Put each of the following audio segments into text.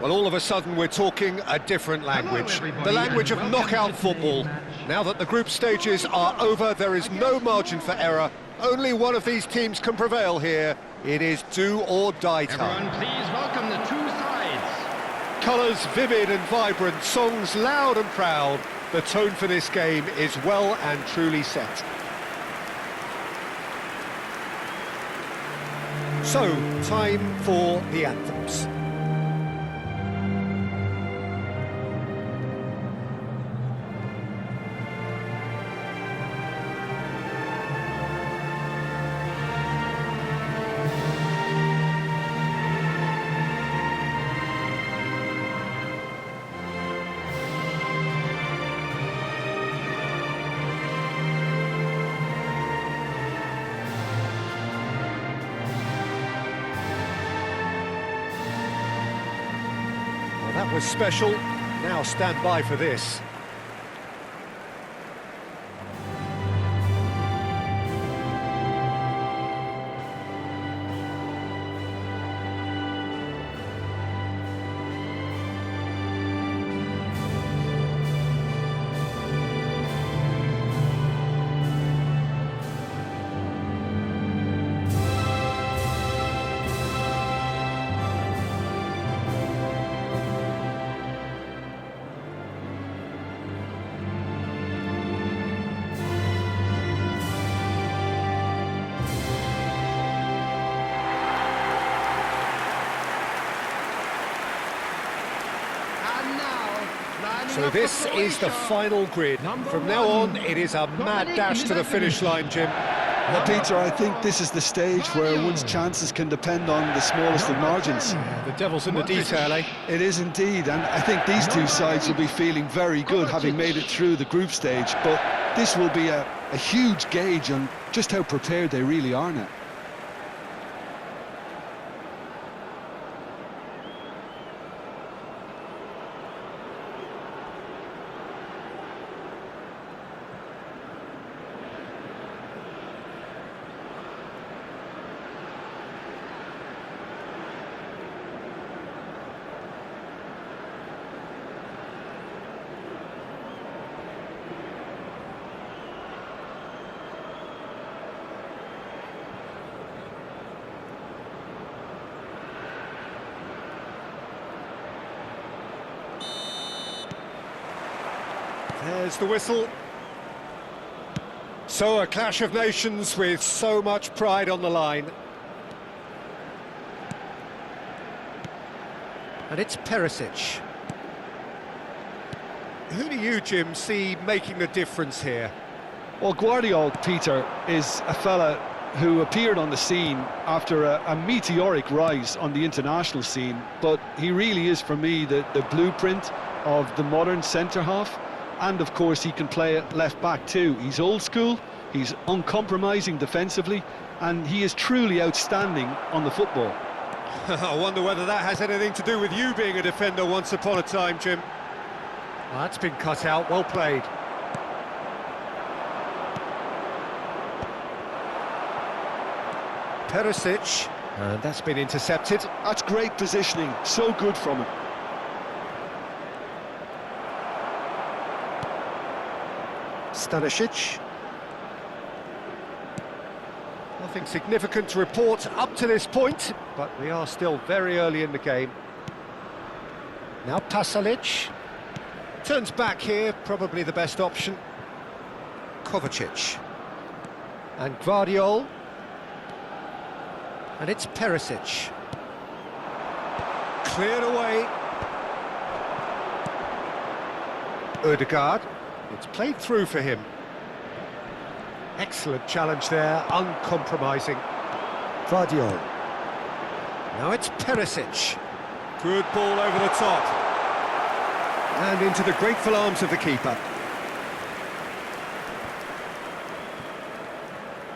Well, all of a sudden we're talking a different language, the language of knockout football. Now that the group stages are over, there is no margin for error. Only one of these teams can prevail here. It is do or die time. Everyone, please welcome the two sides. Colours vivid and vibrant, songs loud and proud. The tone for this game is well and truly set. So, time for the anthems. That was special. Now stand by for this. So this is the final grid. From now on, it is a mad dash to the finish line, Jim. Well, Peter, I think this is the stage where one's chances can depend on the smallest of margins. The devil's in the detail, eh? It is indeed, and I think these two sides will be feeling very good having made it through the group stage, but this will be a huge gauge on just how prepared they really are now. There's the whistle. So a clash of nations with so much pride on the line. And it's Perisic. Who do you, Jim, see making the difference here? Well, Guardiola, Peter, is a fella who appeared on the scene after a meteoric rise on the international scene, but he really is, for me, the blueprint of the modern centre-half. And, of course, he can play at left-back too. He's old school, he's uncompromising defensively, and he is truly outstanding on the football. I wonder whether that has anything to do with you being a defender once upon a time, Jim. Well, that's been cut out, well played. Perisic, and that's been intercepted. That's great positioning, so good from him. Stanisic. Nothing significant to report up to this point, but we are still very early in the game. Now Pasalic. Turns back here, probably the best option. Kovacic. And Guardiola. And it's Perisic. Cleared away. Ødegaard. It's played through for him. Excellent challenge there, uncompromising. Guardiola. Now it's Perisic. Good ball over the top. And into the grateful arms of the keeper.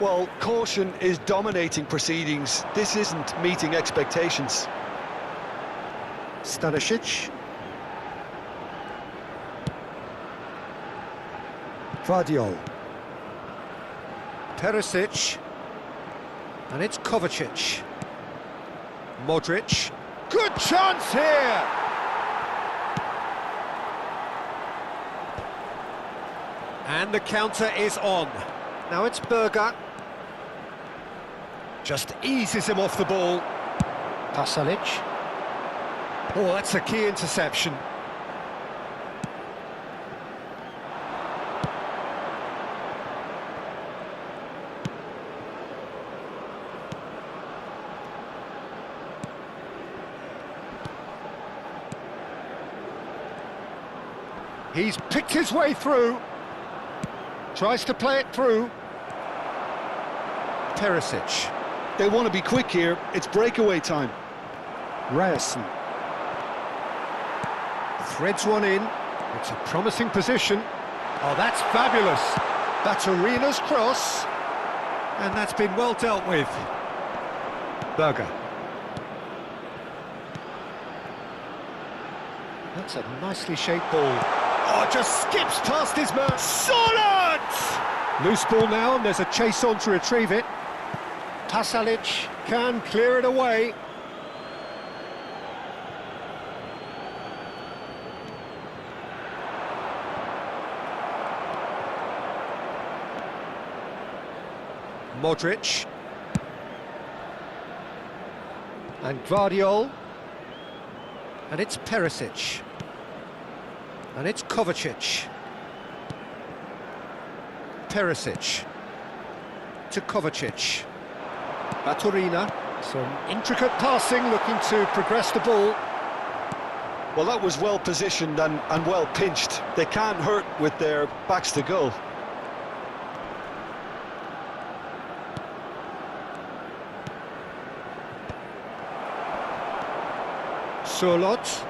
Well, caution is dominating proceedings. This isn't meeting expectations. Stanisic. Guardiola. Perisic. And it's Kovacic. Modric. Good chance here! And the counter is on. Now it's Berger. Just eases him off the ball. Pasalic. Oh, that's a key interception. He's picked his way through. Tries to play it through. Perisic. They want to be quick here. It's breakaway time. Ryerson. Threads one in. It's a promising position. Oh, that's fabulous. Baturina's cross. And that's been well dealt with. Berger. That's a nicely shaped ball. Oh, just skips past his man. Solid! Loose ball now, and there's a chase on to retrieve it. Pasalic can clear it away. Modric. And Gvardiol. And it's Perisic. And it's Kovacic. Perisic. To Kovacic. Baturina. Some intricate passing, looking to progress the ball. Well, that was well positioned and well pinched. They can't hurt with their backs to goal. Surlot.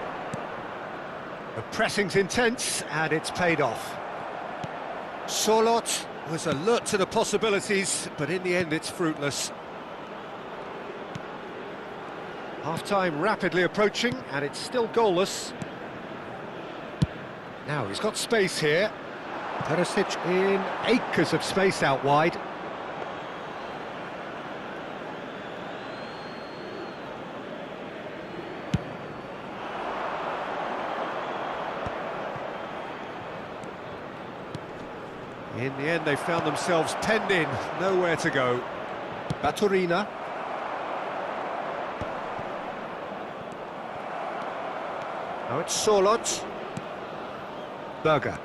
The pressing's intense, and it's paid off. Surlot was alert to the possibilities, but in the end it's fruitless. Half-time rapidly approaching, and it's still goalless. Now he's got space here. Perisic in acres of space out wide. In the end, they found themselves penned in, nowhere to go. Baturina. Now it's Surlot. Berger.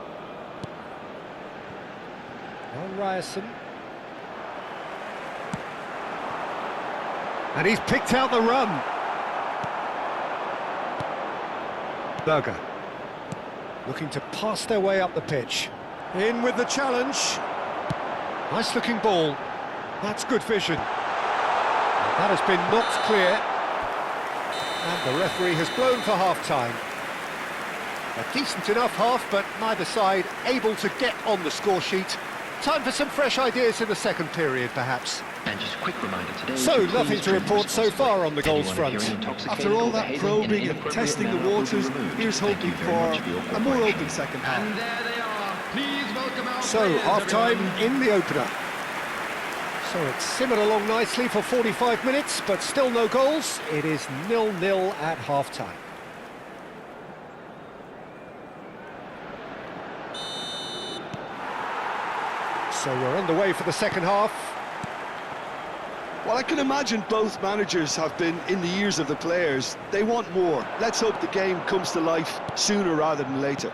Now Ryerson. And he's picked out the run. Berger. Looking to pass their way up the pitch. In with the challenge. Nice looking ball. That's good vision. That has been knocked clear. And the referee has blown for half-time. A decent enough half, but neither side able to get on the score sheet. Time for some fresh ideas in the second period, perhaps. And just a quick reminder today. So, nothing to report so far on the goals front. After all that probing and testing the waters, here's hoping for a more open second half. And there they are. Please welcome our So, players, half-time everyone. in the opener. So it's simmered along nicely for 45 minutes, but still no goals. It is 0-0 at half-time. So we're underway for the second half. Well, I can imagine both managers have been in the ears of the players. They want more. Let's hope the game comes to life sooner rather than later.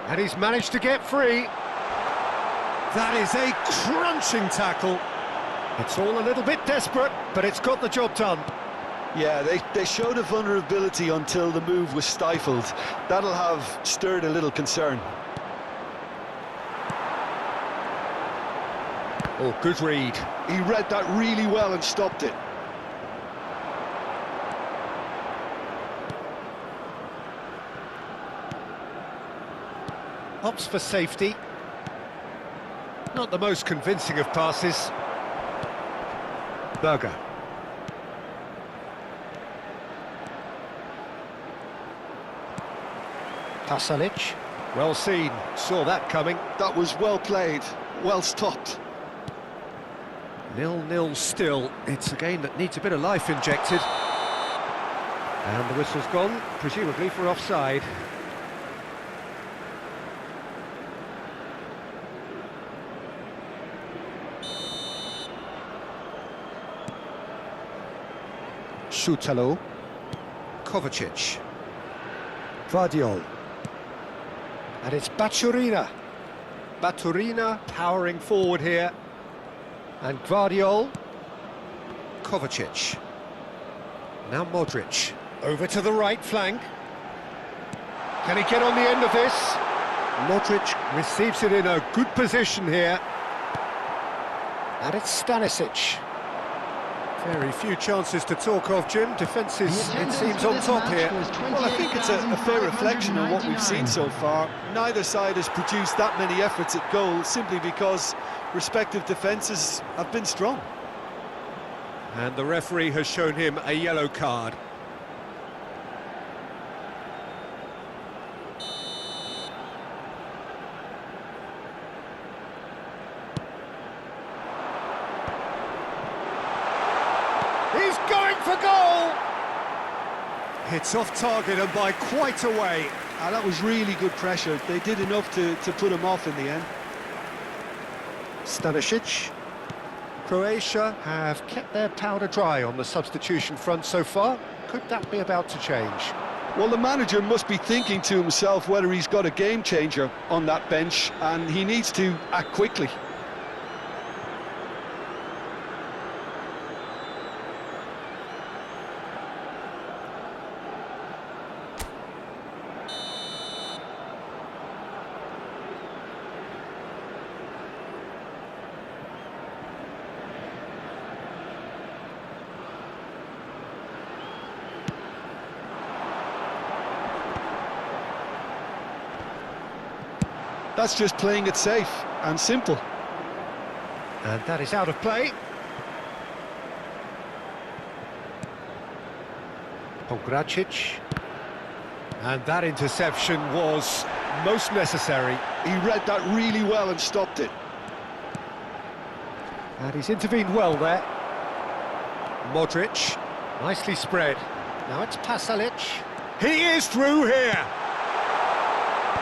And he's managed to get free. That is a crunching tackle. It's all a little bit desperate, but it's got the job done. Yeah, they showed a vulnerability until the move was stifled. That'll have stirred a little concern. Oh, good read. He read that really well and stopped it. Opts for safety. Not the most convincing of passes. Berger. Pasalic. Well seen. Saw that coming. That was well played, well stopped. 0-0 still. It's a game that needs a bit of life injected. And the whistle's gone, presumably for offside. Šutalo. Kovacic. Gvardiol. And it's Baturina. Baturina powering forward here. And Gvardiol. Kovacic. Now Modric. Over to the right flank. Can he get on the end of this? Modric receives it in a good position here. And it's Stanisic. Very few chances to talk of, Jim. Defences, it seems, on top here. Well, I think it's a fair reflection of what we've seen so far. Neither side has produced that many efforts at goal simply because respective defences have been strong. And the referee has shown him a yellow card. He's going for goal! It's off target and by quite a way. That was really good pressure. They did enough to put him off in the end. Stanisic. Croatia have kept their powder dry on the substitution front so far. Could that be about to change? Well, the manager must be thinking to himself whether he's got a game changer on that bench, and he needs to act quickly. That's just playing it safe and simple. And that is out of play. Pongracic. And that interception was most necessary. He read that really well and stopped it. And he's intervened well there. Modric, nicely spread. Now it's Pasalic. He is through here.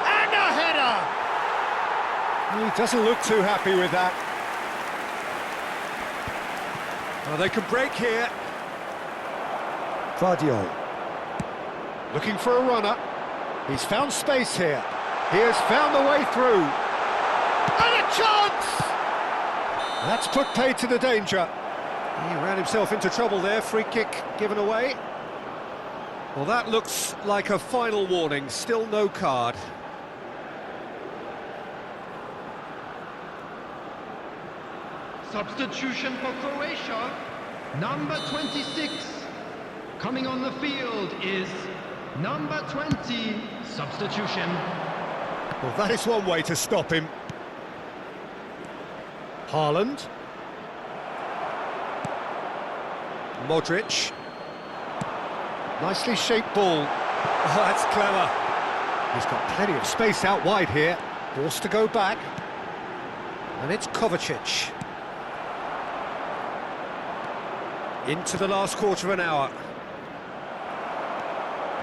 And a header! He doesn't look too happy with that. Well, they can break here. Gvardiol. Looking for a runner. He's found space here. He has found the way through. And a chance! That's put paid to the danger. He ran himself into trouble there. Free kick given away. Well, that looks like a final warning. Still no card. Substitution for Croatia, number 26. Coming on the field is number 20, substitution. Well, that is one way to stop him. Haaland. Modric. Nicely shaped ball. Oh, that's clever. He's got plenty of space out wide here. Forced to go back. And it's Kovacic. Into the last quarter of an hour.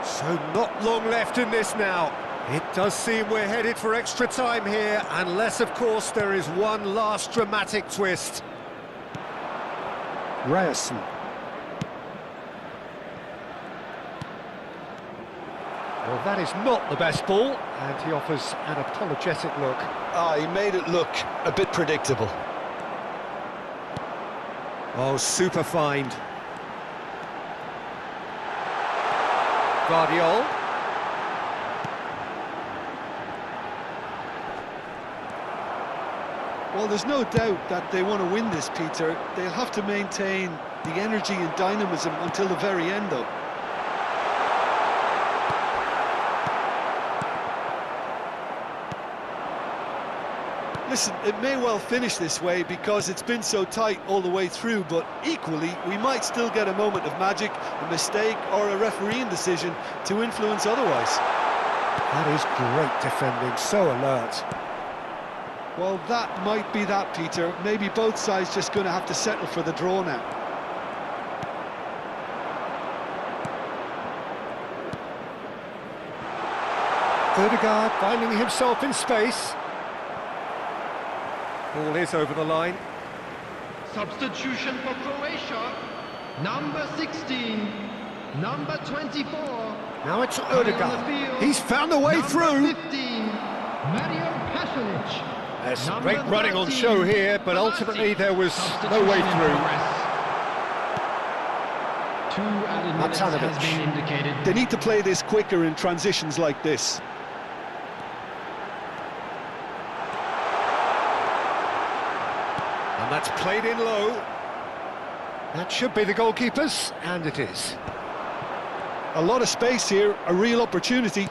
So not long left in this now. It does seem we're headed for extra time here, unless, of course, there is one last dramatic twist. Ryerson. Well, that is not the best ball, and he offers an apologetic look. He made it look a bit predictable. Oh, super find. Gvardiol. Well, there's no doubt that they want to win this, Peter. They'll have to maintain the energy and dynamism until the very end, though. Listen, it may well finish this way because it's been so tight all the way through, but equally, we might still get a moment of magic, a mistake, or a refereeing decision to influence otherwise. That is great defending, so alert. Well, that might be that, Peter. Maybe both sides just going to have to settle for the draw now. Ødegaard finding himself in space. Ball is over the line. Substitution for Croatia, number 16, number 24. Now it's Coming on the Odegaard. field, He's found a way number through. 15, Mario Pasalic. There's some Number great running on 13, show here, but ultimately there was no way Substitution in through. progress. 2 added minutes has been indicated. They need to play this quicker in transitions like this. And that's played in low. That should be the goalkeeper's, and it is. A lot of space here, a real opportunity.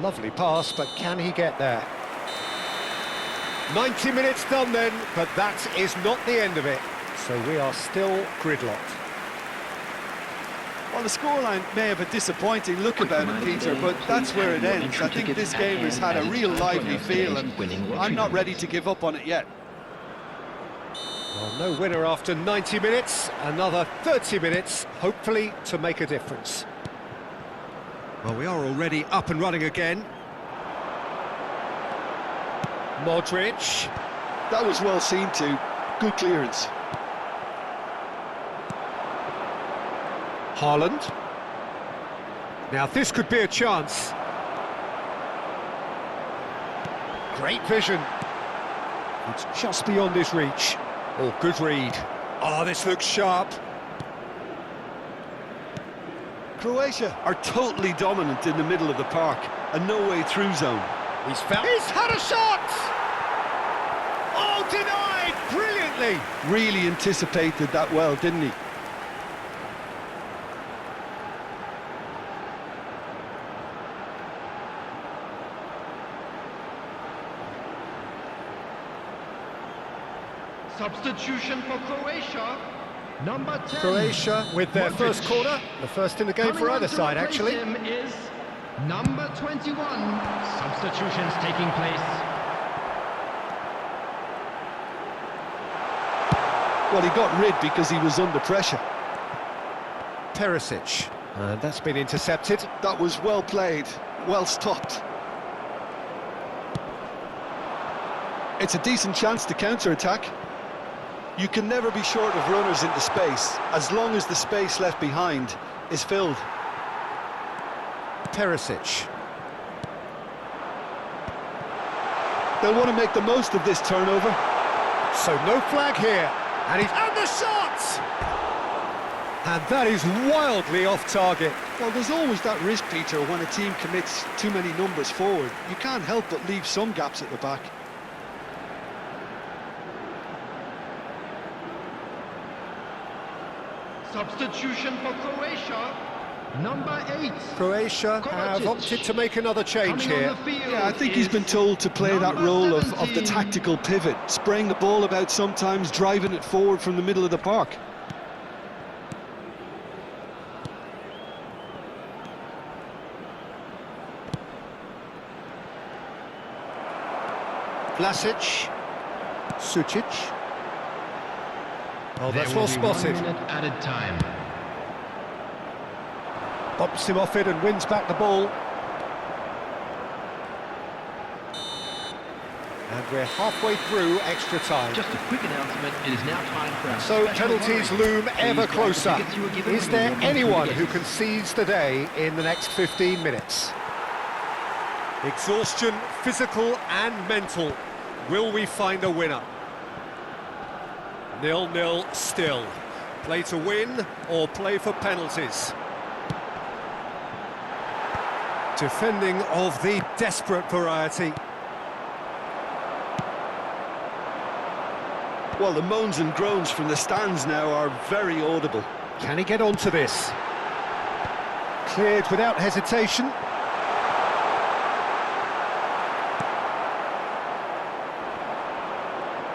Lovely pass, but can he get there? 90 minutes done then, but that is not the end of it. So we are still gridlocked. Well, the scoreline may have a disappointing look about it, Peter, but that's where it ends. I think this game has had a real lively feel, and I'm not ready to give up on it yet. Well, no winner after 90 minutes, another 30 minutes, hopefully to make a difference. Well, we are already up and running again. Modric. That was well seen too. Good clearance. Haaland. Now this could be a chance. Great vision. It's just beyond his reach. Oh, good read. Oh, this looks sharp. Croatia are totally dominant in the middle of the park, a no-way-through zone. He's had a shot! Oh, denied! Brilliantly! Really anticipated that well, didn't he? Substitution for Croatia, number 10. Croatia with their Modric. first corner, the first in the game for Coming either on to side, replace actually. him is number 21. Substitutions taking place. Well, he got rid because he was under pressure. Perisic. And that's been intercepted. That was well played, well stopped. It's a decent chance to counter-attack. You can never be short of runners into space, as long as the space left behind is filled. Perisic. They'll want to make the most of this turnover. So no flag here. And the shot! And that is wildly off target. Well, there's always that risk, Peter, when a team commits too many numbers forward. You can't help but leave some gaps at the back. Substitution for Croatia, number 8. Croatia have Kovacic. opted to make another change Coming here. on the field Yeah, I think he's is been told to play that number role of the 17. tactical pivot, spraying the ball about sometimes, driving it forward from the middle of the park. Vlasic. Sucic. Oh, There that's will well be spotted. 1 minute added time. Bops him off it and wins back the ball. And we're halfway through extra time. Just a quick announcement, it is now time for our So special penalties lottery. loom ever Please grab the closer. tickets you were given Is when there you walk into anyone the who gates. can seize the day in the next 15 minutes? Exhaustion, physical and mental. Will we find a winner? 0-0 still. Play to win or play for penalties? Defending of the desperate variety. Well, the moans and groans from the stands now are very audible. Can he get onto this? Cleared without hesitation.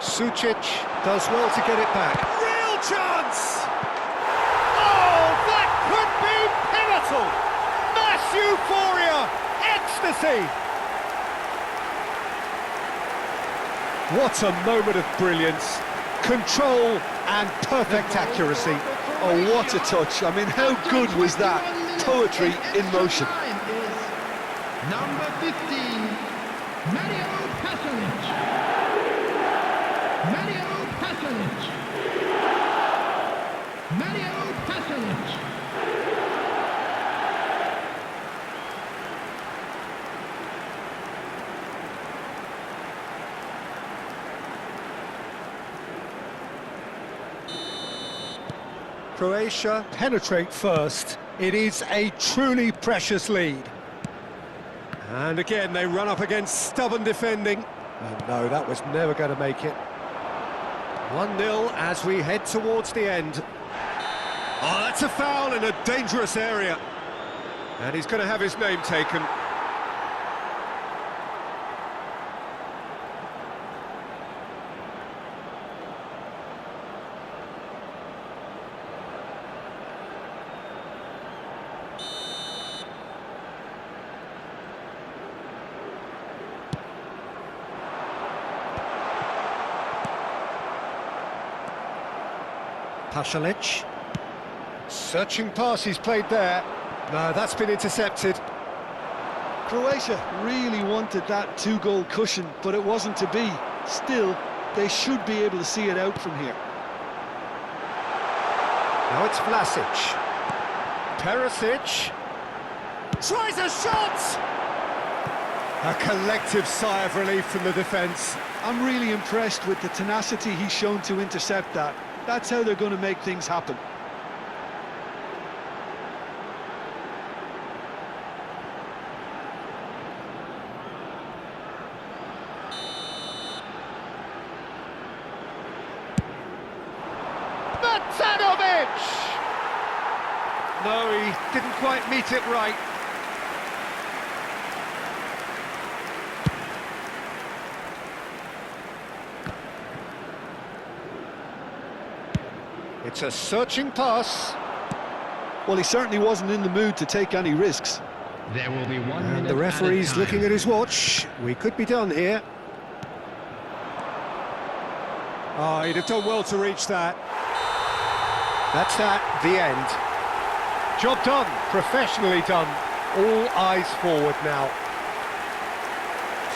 Sucic does well to get it back. Real chance! Oh, that could be pivotal! Mass euphoria! Ecstasy! What a moment of brilliance. Control and perfect accuracy. Oh, what a touch. I mean, how good was that? Poetry in motion. Time is number 15, Mario Pasalic. Mario Pasalic. Mario Pasalic. Croatia penetrate first. It is a truly precious lead. And again, they run up against stubborn defending. And no, that was never going to make it. 1-0 as we head towards the end. Oh, that's a foul in a dangerous area. And he's going to have his name taken. Pasalic. Searching pass he's played there. No, that's been intercepted. Croatia really wanted that two-goal cushion, but it wasn't to be. Still, they should be able to see it out from here. Now it's Vlasic. Perisic. Tries a shot! A collective sigh of relief from the defence. I'm really impressed with the tenacity he's shown to intercept that. That's how they're going to make things happen. No, he didn't quite meet it right. It's a searching pass. Well, he certainly wasn't in the mood to take any risks. There will be 1 minute. And the referee's looking at his watch. We could be done here. Oh, he'd have done well to reach that. That's that, the end. Job done, professionally done. All eyes forward now.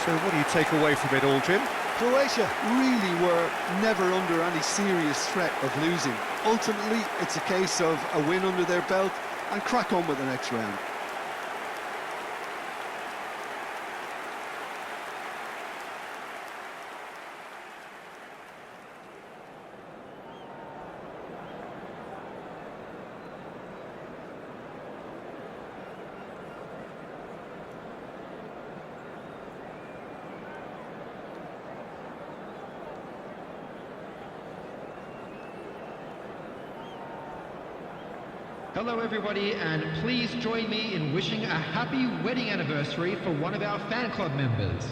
So what do you take away from it all, Jim? Croatia really were never under any serious threat of losing. Ultimately, it's a case of a win under their belt and crack on with the next round. Hello everybody, and please join me in wishing a happy wedding anniversary for one of our fan club members.